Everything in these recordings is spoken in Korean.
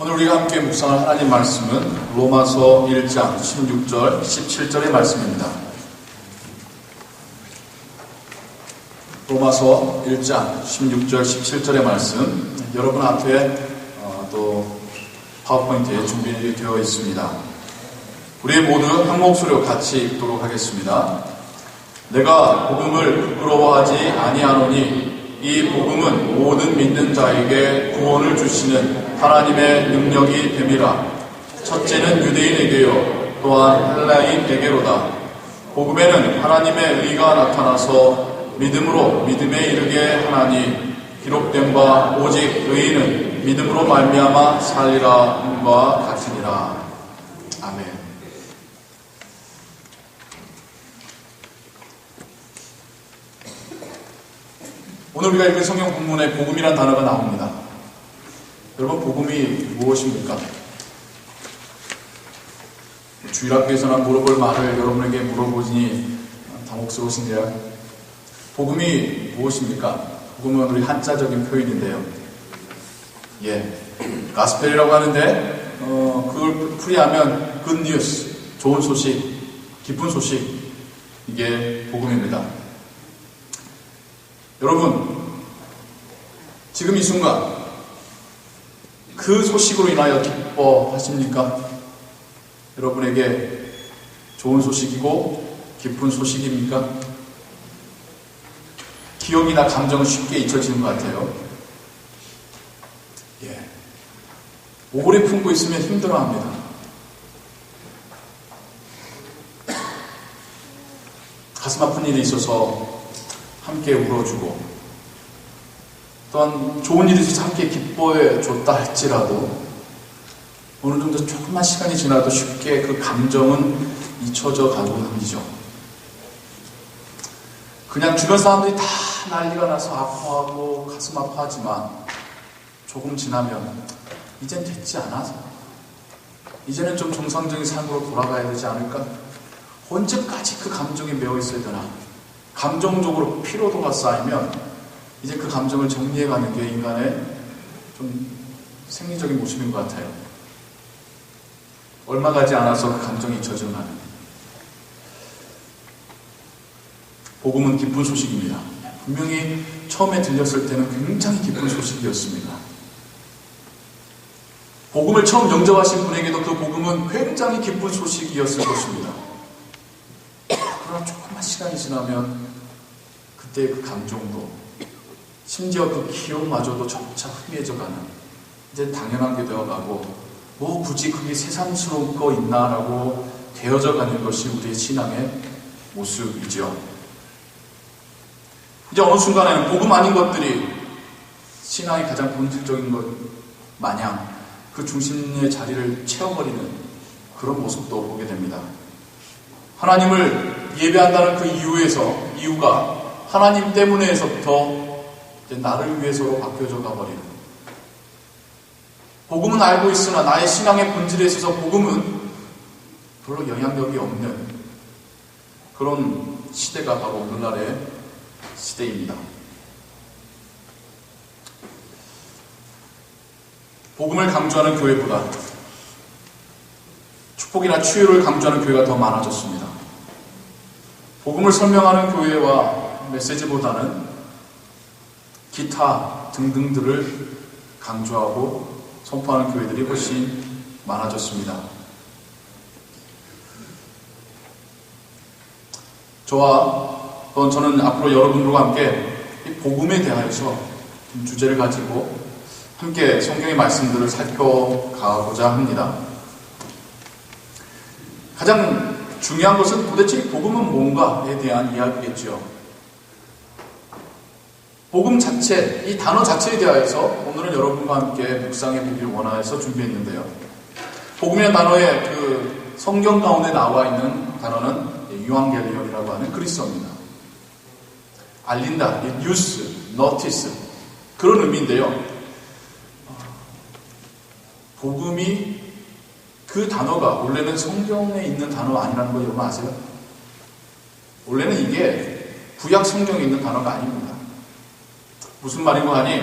오늘 우리가 함께 묵상할 하나님 말씀은 로마서 1장 16절, 17절의 말씀입니다. 로마서 1장 16절, 17절의 말씀 여러분 앞에 또 파워포인트에 준비되어 있습니다. 우리 모두 한 목소리로 같이 읽도록 하겠습니다. 내가 복음을 부끄러워하지 아니하노니 이 복음은 모든 믿는 자에게 구원을 주시는 하나님의 능력이 됨이라. 첫째는 유대인에게요 또한 헬라인에게로다. 복음에는 하나님의 의가 나타나서 믿음으로 믿음에 이르게 하나니 기록된 바 오직 의인은 믿음으로 말미암아 살리라 함과 같으니라. 아멘. 오늘 우리가 읽은 성경 본문에 복음이란 단어가 나옵니다. 여러분, 복음이 무엇입니까? 주일학교에서나 물어볼 말을 여러분에게 물어보시니 당혹스러우신데요. 복음이 무엇입니까? 복음은 우리 한자적인 표현인데요. 가스펠이라고 하는데 그걸 풀이하면 good news, 좋은 소식, 기쁜 소식, 이게 복음입니다. 여러분, 지금 이 순간 그 소식으로 인하여 기뻐하십니까? 여러분에게 좋은 소식이고 기쁜 소식입니까? 기억이나 감정은 쉽게 잊혀지는 것 같아요. 오래 품고 있으면 힘들어합니다. 가슴 아픈 일이 있어서 함께 울어주고, 또한 좋은 일이 있어서 함께 기뻐해 줬다 할지라도 어느 정도 조금만 시간이 지나도 쉽게 그 감정은 잊혀져 가곤 합니다. 그냥 주변 사람들이 다 난리가 나서 아파하고 가슴 아파하지만 조금 지나면 이젠 됐지 않아서 이제는 좀 정상적인 삶으로 돌아가야 되지 않을까? 언제까지 그 감정에 매여 있어야 되나? 감정적으로 피로도가 쌓이면 이제 그 감정을 정리해가는 게 인간의 좀 생리적인 모습인 것 같아요. 얼마 가지 않아서 그 감정이 잊혀지는 하는. 복음은 기쁜 소식입니다. 분명히 처음에 들렸을 때는 굉장히 기쁜 소식이었습니다. 복음을 처음 영접하신 분에게도 그 복음은 굉장히 기쁜 소식이었을 것입니다. 그러나 조금만 시간이 지나면 그때 그 감정도, 심지어 그 기억마저도 점차 희미해져가는, 이제 당연한 게 되어가고 뭐 굳이 그게 새삼스러운 거 있나라고 되어져가는 것이 우리의 신앙의 모습이죠. 이제 어느 순간에는 복음 아닌 것들이 신앙의 가장 본질적인 것 마냥 그 중심의 자리를 채워버리는 그런 모습도 보게 됩니다. 하나님을 예배한다는 그 이유가 하나님 때문에서부터 나를 위해서로 바뀌어져 가버리는. 복음은 알고 있으나 나의 신앙의 본질에 있어서 복음은 별로 영향력이 없는 그런 시대가 바로 오늘날의 시대입니다. 복음을 강조하는 교회보다 축복이나 치유를 강조하는 교회가 더 많아졌습니다. 복음을 설명하는 교회와 메시지보다는 기타 등등들을 강조하고 선포하는 교회들이 훨씬 많아졌습니다. 저는 앞으로 여러분들과 함께 이 복음에 대하여서 주제를 가지고 함께 성경의 말씀들을 살펴가고자 합니다. 가장 중요한 것은 도대체 이 복음은 뭔가에 대한 이야기겠죠. 복음 자체, 이 단어 자체에 대하여서 오늘은 여러분과 함께 묵상해 보기를 원해서 준비했는데요. 복음이라는 단어의 그 성경 가운데 나와 있는 단어는 유앙겔리온이라고 하는 그리스어입니다. 알린다, 뉴스, 노티스, 그런 의미인데요. 복음이 그 단어가 원래는 성경에 있는 단어가 아니라는 거 여러분 아세요? 원래는 이게 구약 성경에 있는 단어가 아닙니다. 무슨 말인가 하니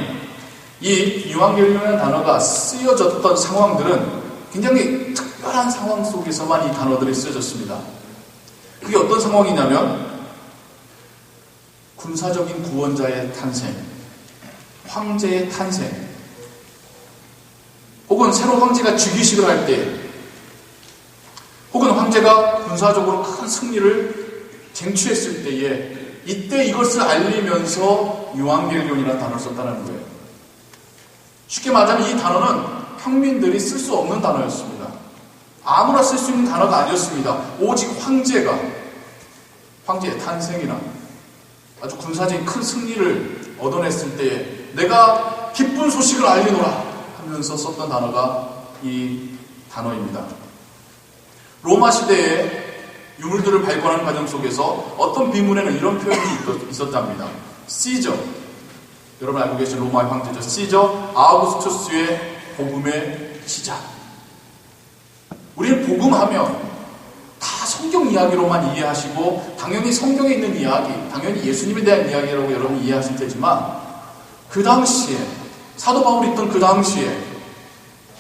이 유앙겔리온이라는 단어가 쓰여졌던 상황들은 굉장히 특별한 상황 속에서만 이 단어들이 쓰여졌습니다. 그게 어떤 상황이냐면 군사적인 구원자의 탄생, 황제의 탄생, 혹은 새로운 황제가 즉위식을 할 때, 혹은 황제가 군사적으로 큰 승리를 쟁취했을 때에 이때 이것을 알리면서 유앙겔리온이라는 단어를 썼다는 거예요. 쉽게 말하자면 이 단어는 평민들이 쓸 수 없는 단어였습니다. 아무나 쓸 수 있는 단어가 아니었습니다. 오직 황제의 탄생이나 아주 군사적인 큰 승리를 얻어냈을 때에 내가 기쁜 소식을 알리노라 하면서 썼던 단어가 이 단어입니다. 로마 시대에 유물들을 발견하는 과정 속에서 어떤 비문에는 이런 표현이 있었답니다. 시저, 여러분 알고 계신 로마의 황제죠. 시저 아우구스투스의 복음의 시작. 우리는 복음하면 다 성경 이야기로만 이해하시고 당연히 성경에 있는 이야기, 당연히 예수님에 대한 이야기라고 여러분 이해하실 테지만 그 당시에 사도 바울이 있던 그 당시에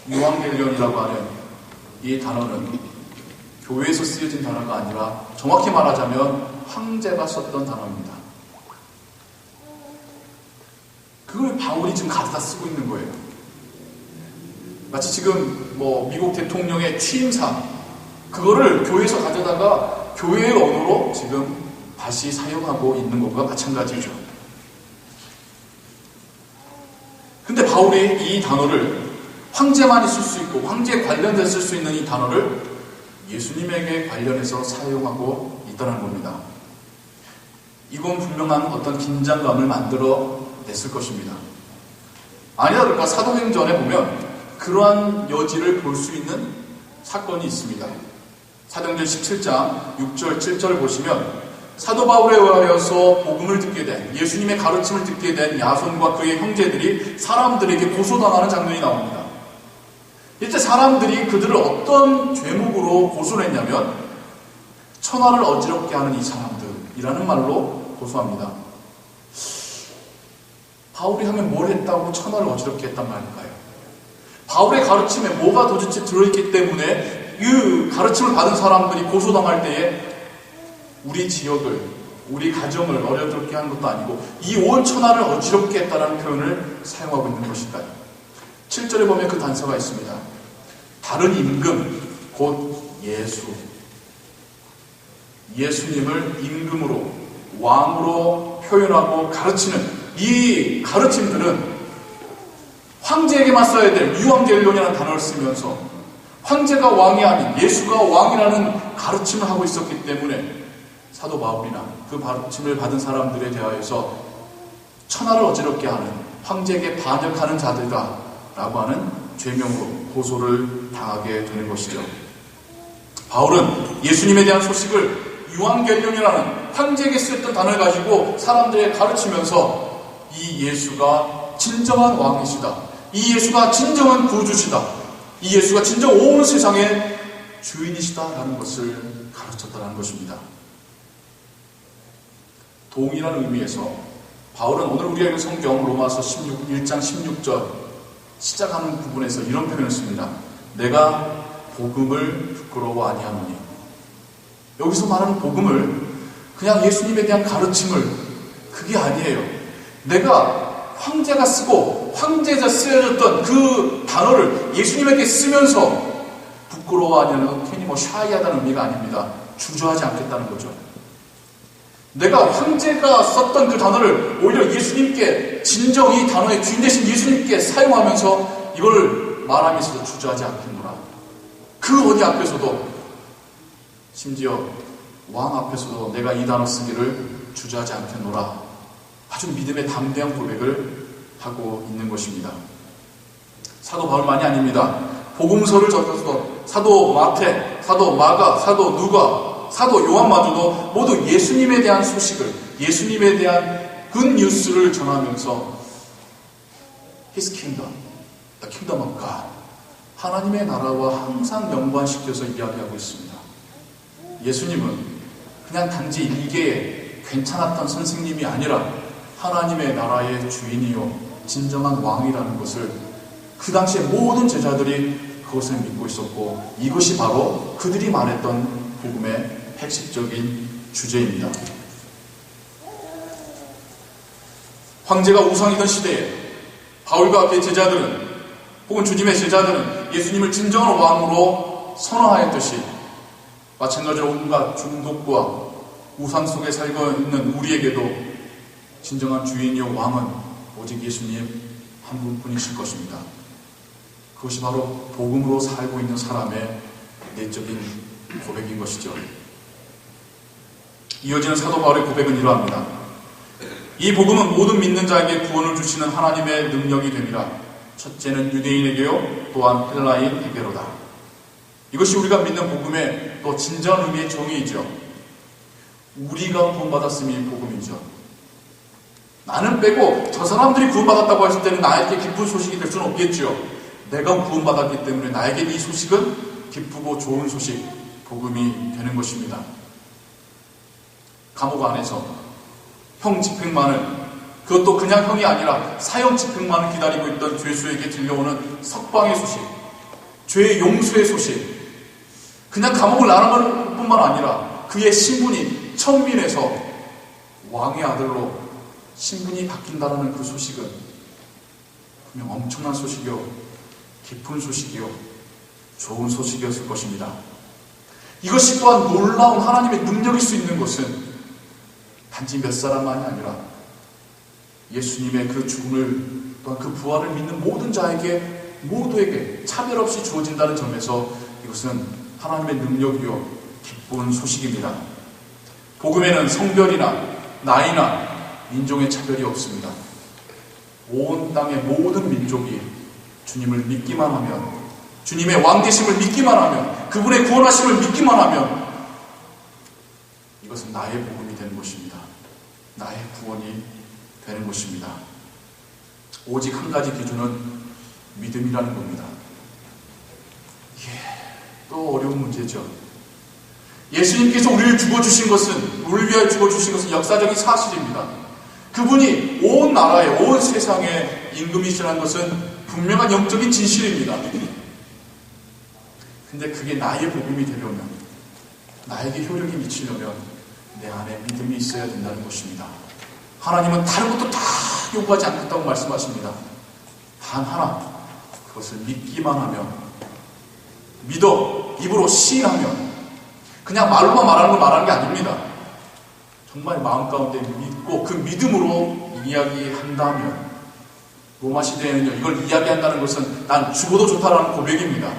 유앙겔리온이라고 하는 이 단어는 교회에서 쓰여진 단어가 아니라 정확히 말하자면 황제가 썼던 단어입니다. 그걸 바울이 지금 가져다 쓰고 있는 거예요. 마치 지금 미국 대통령의 취임사 그거를 교회에서 가져다가 교회의 언어로 지금 다시 사용하고 있는 것과 마찬가지죠. 근데 바울이 이 단어를 황제만이 쓸 수 있고 황제에 관련돼서 쓸 수 있는 이 단어를 예수님에게 관련해서 사용하고 있다는 겁니다. 이건 분명한 어떤 긴장감을 만들어 냈을 것입니다. 아니다 그럴까 사도행전에 보면 그러한 여지를 볼 수 있는 사건이 있습니다. 사도행전 17장 6절 7절을 보시면 사도 바울에 의하여서 복음을 듣게 된 예수님의 가르침을 듣게 된 야손과 그의 형제들이 사람들에게 고소당하는 장면이 나옵니다. 이때 사람들이 그들을 어떤 죄목으로 고소를 했냐면 천하를 어지럽게 하는 이 사람들이라는 말로 고소합니다. 바울이 하면 뭘 했다고 천하를 어지럽게 했단 말일까요? 바울의 가르침에 뭐가 도대체 들어있기 때문에 이 가르침을 받은 사람들이 고소당할 때에 우리 지역을, 우리 가정을 어지럽게 하는 것도 아니고 이 온 천하를 어지럽게 했다는 표현을 사용하고 있는 것일까요? 7절에 보면 그 단서가 있습니다. 다른 임금, 곧 예수. 예수님을 임금으로, 왕으로 표현하고 가르치는 이 가르침들은 황제에게만 써야 될 유앙겔리온이라는 단어를 쓰면서 황제가 왕이 아닌 예수가 왕이라는 가르침을 하고 있었기 때문에 사도 바울이나 그 가르침을 받은 사람들에 대하여서 천하를 어지럽게 하는 황제에게 반역하는 자들이다 라고 하는 죄명으로 고소를 당하게 되는 것이죠. 바울은 예수님에 대한 소식을 유앙겔리온이라는 황제에게 쓰였던 단어를 가지고 사람들에게 가르치면서 이 예수가 진정한 왕이시다. 이 예수가 진정한 구주시다. 이 예수가 진정 온 세상의 주인이시다라는 것을 가르쳤다는 것입니다. 동일한 의미에서 바울은 오늘 우리가 읽은 성경 로마서 1장 16절 시작하는 부분에서 이런 표현을 씁니다. 내가 복음을 부끄러워 아니하노니. 여기서 말하는 복음을 그냥 예수님에 대한 가르침을 그게 아니에요. 내가 황제가 쓰고 황제에서 쓰여졌던 그 단어를 예수님에게 쓰면서 부끄러워하냐는 괜히 샤이하다는 의미가 아닙니다. 주저하지 않겠다는 거죠. 내가 황제가 썼던 그 단어를 오히려 예수님께 진정 이 단어의 주인 되신 예수님께 사용하면서 이걸 말하면서도 주저하지 않겠노라. 그 어디 앞에서도 심지어 왕 앞에서도 내가 이 단어 쓰기를 주저하지 않겠노라. 아주 믿음의 담대한 고백을 하고 있는 것입니다. 사도 바울만이 아닙니다. 복음서를 적었던 사도 마태, 사도 마가, 사도 누가, 사도 요한마저도 모두 예수님에 대한 소식을, 예수님에 대한 굿뉴스를 전하면서 His kingdom, the kingdom of God, 하나님의 나라와 항상 연관시켜서 이야기하고 있습니다. 예수님은 그냥 단지 일개의 괜찮았던 선생님이 아니라 하나님의 나라의 주인이요 진정한 왕이라는 것을 그 당시에 모든 제자들이 그것을 믿고 있었고, 이것이 바로 그들이 말했던 복음의 핵심적인 주제입니다. 황제가 우상이던 시대에 바울과 그의 제자들은, 혹은 주님의 제자들은 예수님을 진정한 왕으로 선언하였듯이, 마찬가지로 온갖 중독과 우상 속에 살고 있는 우리에게도 진정한 주인이요 왕은 오직 예수님 한 분뿐이실 것입니다. 그것이 바로 복음으로 살고 있는 사람의 내적인 고백인 것이죠. 이어지는 사도 바울의 고백은 이러합니다. 이 복음은 모든 믿는 자에게 구원을 주시는 하나님의 능력이 됩니다. 첫째는 유대인에게요, 또한 헬라인에게로다. 이것이 우리가 믿는 복음의 또 진정한 의미의 정의이죠. 우리가 구원받았음이 복음이죠. 나는 빼고 저 사람들이 구원받았다고 했을 때는 나에게 기쁜 소식이 될 수는 없겠죠. 내가 구원받았기 때문에 나에게 이 소식은 기쁘고 좋은 소식, 복음이 되는 것입니다. 감옥 안에서 형 집행만을, 그것도 그냥 형이 아니라 사형 집행만을 기다리고 있던 죄수에게 들려오는 석방의 소식, 죄의 용서의 소식, 그냥 감옥을 나가는 뿐만 아니라 그의 신분이 천민에서 왕의 아들로 신분이 바뀐다는 그 소식은 분명 엄청난 소식이요, 깊은 소식이요, 좋은 소식이었을 것입니다. 이것이 또한 놀라운 하나님의 능력일 수 있는 것은 단지 몇 사람만이 아니라 예수님의 그 죽음을, 또한 그 부활을 믿는 모든 자에게, 모두에게 차별 없이 주어진다는 점에서 이것은 하나님의 능력이요, 기쁜 소식입니다. 복음에는 성별이나 나이나 민족의 차별이 없습니다. 온 땅의 모든 민족이 주님을 믿기만 하면, 주님의 왕되심을 믿기만 하면, 그분의 구원하심을 믿기만 하면 이것은 나의 복음이 되는 것입니다. 나의 구원이 되는 것입니다. 오직 한 가지 기준은 믿음이라는 겁니다. 또 어려운 문제죠. 예수님께서 우리를 죽어주신 것은, 우리를 위하여 죽어주신 것은 역사적인 사실입니다. 그분이 온 나라에, 온 세상에 임금이시라는 것은 분명한 영적인 진실입니다. 근데 그게 나의 복음이 되려면, 나에게 효력이 미치려면 내 안에 믿음이 있어야 된다는 것입니다. 하나님은 다른 것도 다 요구하지 않겠다고 말씀하십니다. 단 하나, 그것을 믿기만 하면, 믿어 입으로 시인하면, 그냥 말로만 말하는 게 아닙니다. 정말 마음 가운데 믿고 그 믿음으로 이야기한다면, 로마 시대에는요, 이걸 이야기한다는 것은 난 죽어도 좋다라는 고백입니다.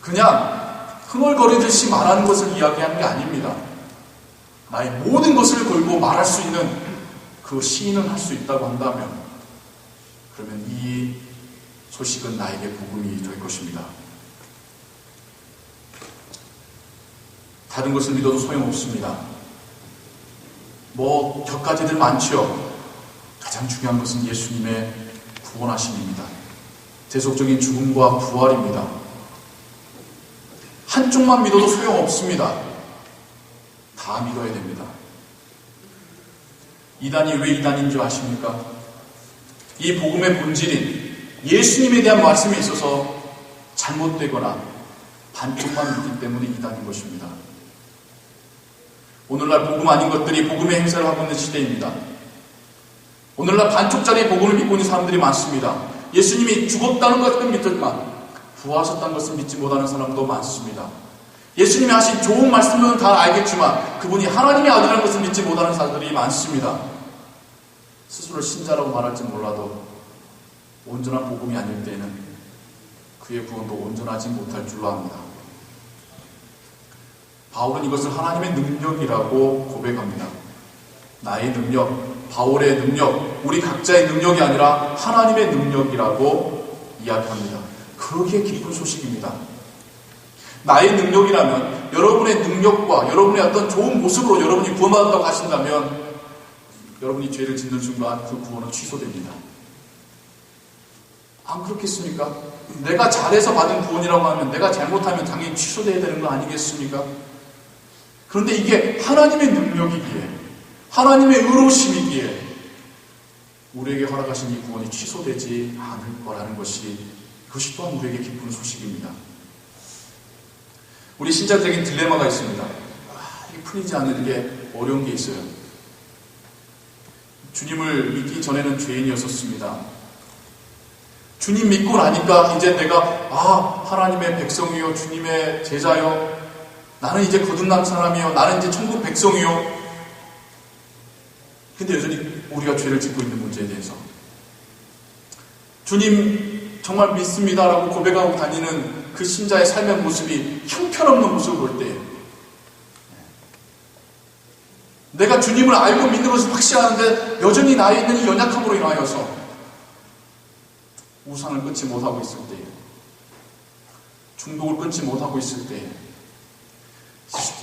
그냥 흥얼거리듯이 말하는 것을 이야기하는 게 아닙니다. 나의 모든 것을 걸고 말할 수 있는 그 시인을 할 수 있다고 한다면, 그러면 이 소식은 나에게 복음이 될 것입니다. 다른 것을 믿어도 소용없습니다. 격가지들 많지요. 가장 중요한 것은 예수님의 구원하심입니다. 대속적인 죽음과 부활입니다. 한쪽만 믿어도 소용없습니다. 다 믿어야 됩니다. 이단이 왜 이단인 줄 아십니까? 이 복음의 본질인 예수님에 대한 말씀에 있어서 잘못되거나 반쪽만 믿기 때문에 이단인 것입니다. 오늘날 복음 아닌 것들이 복음의 행사를 하고 있는 시대입니다. 오늘날 반쪽짜리 복음을 믿고 있는 사람들이 많습니다. 예수님이 죽었다는 것은 믿지만 부활하셨다는 것을 믿지 못하는 사람도 많습니다. 예수님이 하신 좋은 말씀은 다 알겠지만 그분이 하나님의 아들이라는 것을 믿지 못하는 사람들이 많습니다. 스스로 신자라고 말할지 몰라도 온전한 복음이 아닐 때에는 그의 구원도 온전하지 못할 줄로 압니다. 바울은 이것을 하나님의 능력이라고 고백합니다. 나의 능력, 바울의 능력, 우리 각자의 능력이 아니라 하나님의 능력이라고 이야기합니다. 그러기에 기쁜 소식입니다. 나의 능력이라면 여러분의 능력과 여러분의 어떤 좋은 모습으로 여러분이 구원받았다고 하신다면 여러분이 죄를 짓는 순간 그 구원은 취소됩니다. 안 그렇겠습니까? 내가 잘해서 받은 구원이라고 하면 내가 잘못하면 당연히 취소돼야 되는 거 아니겠습니까? 그런데 이게 하나님의 능력이기에, 하나님의 의로우심이기에 우리에게 허락하신 이 구원이 취소되지 않을 거라는 것이, 그것이 또한 우리에게 기쁜 소식입니다. 우리 신자들에게 딜레마가 있습니다. 이게 풀리지 않는 게 어려운 게 있어요. 주님을 믿기 전에는 죄인이었었습니다. 주님 믿고 나니까 이제 내가 하나님의 백성이요, 주님의 제자요, 나는 이제 거듭난 사람이요, 나는 이제 천국 백성이요. 근데 여전히 우리가 죄를 짓고 있는 문제에 대해서 주님 정말 믿습니다라고 고백하고 다니는 그 신자의 삶의 모습이 형편없는 모습을 볼 때, 내가 주님을 알고 믿는 것은 확실한데 여전히 나에 있는 이 연약함으로 인하여서 우상을 끊지 못하고 있을 때, 중독을 끊지 못하고 있을 때,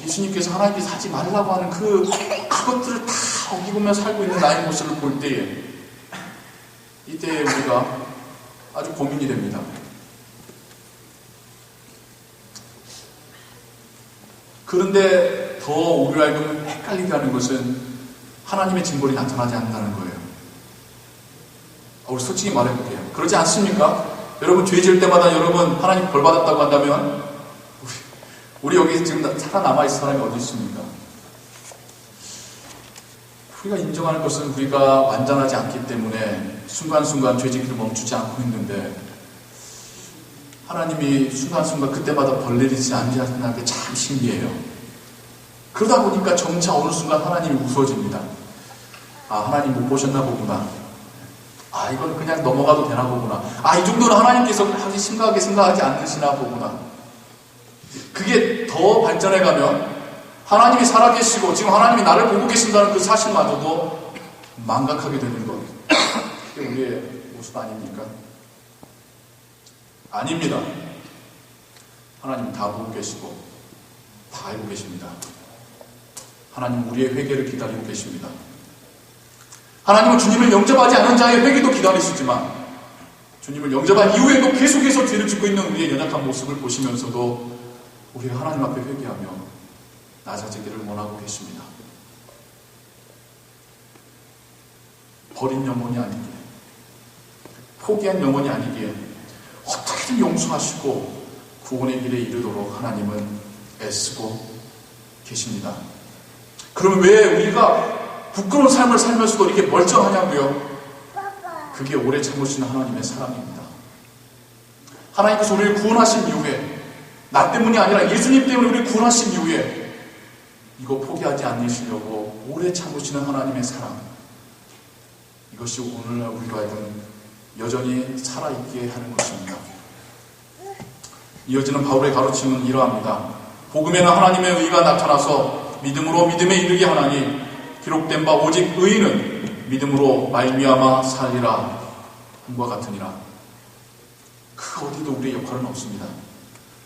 예수님께서 하나님께서 하지 말라고 하는 그것들을 다 어기고며 살고 있는 나의 모습을 볼 때에, 이때에 우리가 아주 고민이 됩니다. 그런데 더 우리가 알고 헷갈리게 하는 것은 하나님의 징벌이 나타나지 않는다는 거예요. 우리 솔직히 말해볼게요. 그러지 않습니까? 여러분 죄 지을 때마다 여러분 하나님 벌 받았다고 한다면 우리 여기 지금 살아남아있을 사람이 어디 있습니까? 우리가 인정하는 것은 우리가 완전하지 않기 때문에 순간순간 죄짓기를 멈추지 않고 있는데, 하나님이 순간순간 그때마다 벌 내리지 않는 게 참 신기해요. 그러다 보니까 점차 어느 순간 하나님이 무서워집니다. 하나님 못 보셨나 보구나. 이건 그냥 넘어가도 되나 보구나. 이 정도는 하나님께서 아주 심각하게 생각하지 않으시나 보구나. 그게 더 발전해가면 하나님이 살아계시고 지금 하나님이 나를 보고 계신다는 그 사실마저도 망각하게 되는 것. 그게 우리의 모습 아닙니까? 아닙니다. 하나님 다 보고 계시고 다 알고 계십니다. 하나님 우리의 회개를 기다리고 계십니다. 하나님은 주님을 영접하지 않은 자의 회개도 기다리시지만 주님을 영접한 이후에도 계속해서 죄를 짓고 있는 우리의 연약한 모습을 보시면서도 우리가 하나님 앞에 회개하며 낮아지기를 원하고 계십니다. 버린 영혼이 아니기에, 포기한 영혼이 아니기에 어떻게든 용서하시고 구원의 길에 이르도록 하나님은 애쓰고 계십니다. 그러면 왜 우리가 부끄러운 삶을 살면서도 이렇게 멀쩡하냐고요? 그게 오래 참으시는 하나님의 사랑입니다. 하나님께서 우리를 구원하신 이후에, 나 때문이 아니라 예수님 때문에 우리를 구원하신 이후에 이거 포기하지 않으시려고 오래 참으시는 하나님의 사랑, 이것이 오늘날 우리가 하여금 여전히 살아있게 하는 것입니다. 이어지는 바울의 가르침은 이러합니다. 복음에는 하나님의 의가 나타나서 믿음으로 믿음에 이르게 하나니 기록된 바 오직 의인은 믿음으로 말미암아 살리라 함과 같으니라. 그 어디도 우리의 역할은 없습니다.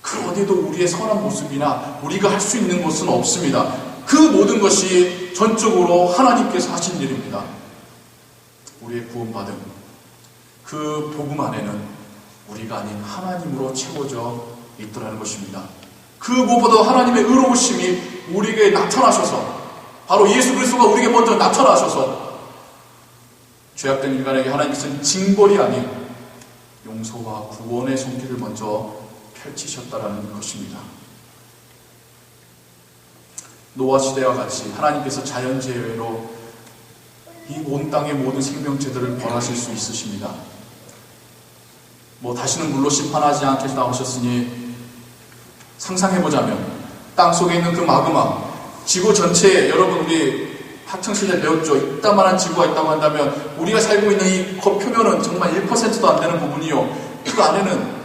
그 어디도 우리의 선한 모습이나 우리가 할 수 있는 것은 없습니다. 그 모든 것이 전적으로 하나님께서 하신 일입니다. 우리의 구원받음, 그 복음 안에는 우리가 아닌 하나님으로 채워져 있더라는 것입니다. 그 무엇보다 하나님의 의로우심이 우리에게 나타나셔서, 바로 예수 그리스도가 우리에게 먼저 나타나셔서 죄악된 인간에게 하나님께서는 징벌이 아닌 용서와 구원의 손길을 먼저 펼치셨다라는 것입니다. 노아 시대와 같이 하나님께서 자연재해로 이 온 땅의 모든 생명체들을 벌하실 수 있으십니다. 다시는 물로 심판하지 않게 나오셨으니 상상해보자면 땅 속에 있는 그 마그마, 지구 전체에, 여러분 우리 학창시절에 배웠죠. 이따만한 지구가 있다고 한다면 우리가 살고 있는 이 표면은 정말 1%도 안 되는 부분이요, 그 안에는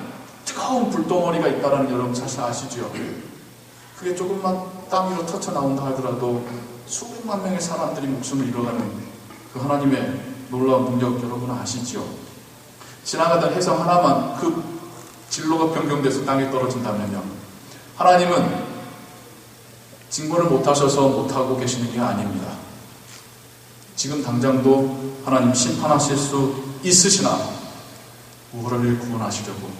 뜨거운 불덩어리가 있다는 여러분 사실 아시죠? 그게 조금만 땅 위로 터쳐 나온다 하더라도 수백만 명의 사람들이 목숨을 잃어가는 그 하나님의 놀라운 능력 여러분 아시죠? 지나가던 해성 하나만 그 진로가 변경돼서 땅에 떨어진다면요, 하나님은 징벌을 못하셔서 못하고 계시는 게 아닙니다. 지금 당장도 하나님 심판하실 수 있으시나 우리를 구원하시려고,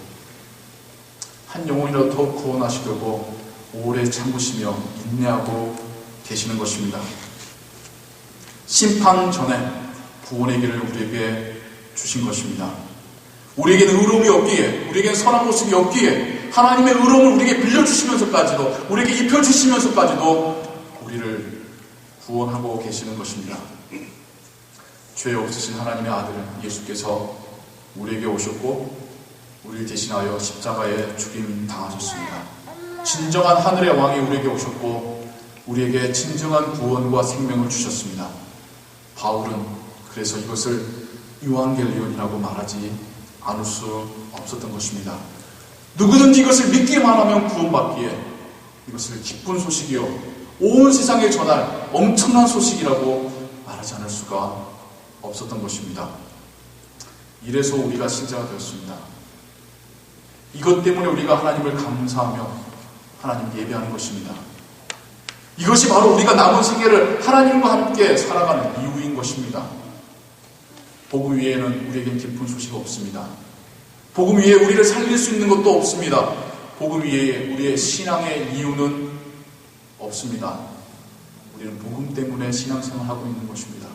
한 영혼이라도 더 구원하시려고 오래 참으시며 인내하고 계시는 것입니다. 심판 전에 구원의 길을 우리에게 주신 것입니다. 우리에게는 의로움이 없기에, 우리에게는 선한 모습이 없기에 하나님의 의로움을 우리에게 빌려주시면서까지도, 우리에게 입혀주시면서까지도 우리를 구원하고 계시는 것입니다. 죄 없으신 하나님의 아들 예수께서 우리에게 오셨고 우리를 대신하여 십자가에 죽임 당하셨습니다. 진정한 하늘의 왕이 우리에게 오셨고 우리에게 진정한 구원과 생명을 주셨습니다. 바울은 그래서 이것을 유앙겔리온이라고 말하지 않을 수 없었던 것입니다. 누구든지 이것을 믿기만 하면 구원받기에 이것을 기쁜 소식이요 온 세상에 전할 엄청난 소식이라고 말하지 않을 수가 없었던 것입니다. 이래서 우리가 신자가 되었습니다. 이것 때문에 우리가 하나님을 감사하며 하나님 예배하는 것입니다. 이것이 바로 우리가 남은 생애를 하나님과 함께 살아가는 이유인 것입니다. 복음 위에는 우리에겐 기쁜 소식 없습니다. 복음 위에 우리를 살릴 수 있는 것도 없습니다. 복음 위에 우리의 신앙의 이유는 없습니다. 우리는 복음 때문에 신앙생활을 하고 있는 것입니다.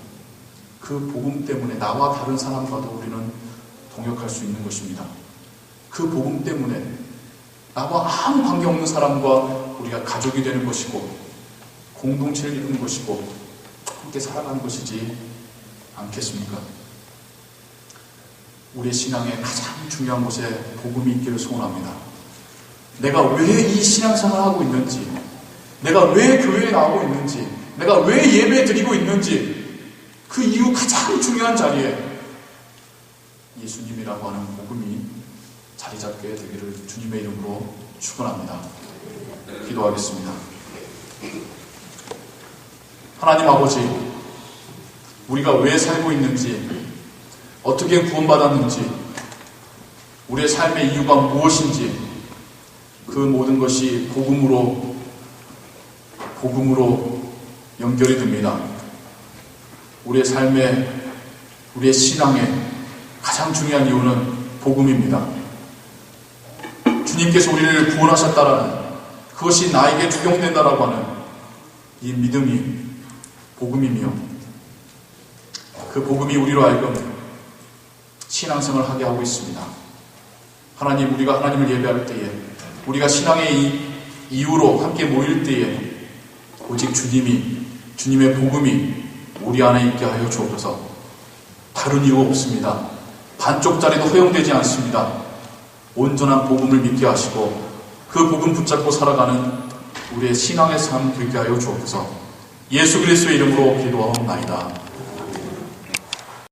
그 복음 때문에 나와 다른 사람과도 우리는 동역할 수 있는 것입니다. 그 복음 때문에 나와 아무 관계없는 사람과 우리가 가족이 되는 것이고 공동체를 이루는 것이고 함께 살아가는 것이지 않겠습니까? 우리의 신앙의 가장 중요한 곳에 복음이 있기를 소원합니다. 내가 왜 이 신앙생활을 하고 있는지, 내가 왜 교회에 나오고 있는지, 내가 왜 예배 드리고 있는지 그 이유 가장 중요한 자리에 예수님이라고 하는 복음이 자리 잡게 되기를 주님의 이름으로 축원합니다. 기도하겠습니다. 하나님 아버지, 우리가 왜 살고 있는지, 어떻게 구원받았는지, 우리의 삶의 이유가 무엇인지 그 모든 것이 복음으로 연결이 됩니다. 우리의 삶에, 우리의 신앙에 가장 중요한 이유는 복음입니다. 주님께서 우리를 구원하셨다라는, 그것이 나에게 적용된다라고 하는 이 믿음이 복음이며, 그 복음이 우리로 하여금 신앙생활을 하게 하고 있습니다. 하나님, 우리가 하나님을 예배할 때에, 우리가 신앙의 이유로 함께 모일 때에 오직 주님의 복음이 우리 안에 있게 하여 주옵소서. 다른 이유 없습니다. 반쪽짜리도 허용되지 않습니다. 온전한 복음을 믿게 하시고 그 복음 붙잡고 살아가는 우리의 신앙의 삶 되게 하여 주옵소서. 예수 그리스도의 이름으로 기도하옵나이다.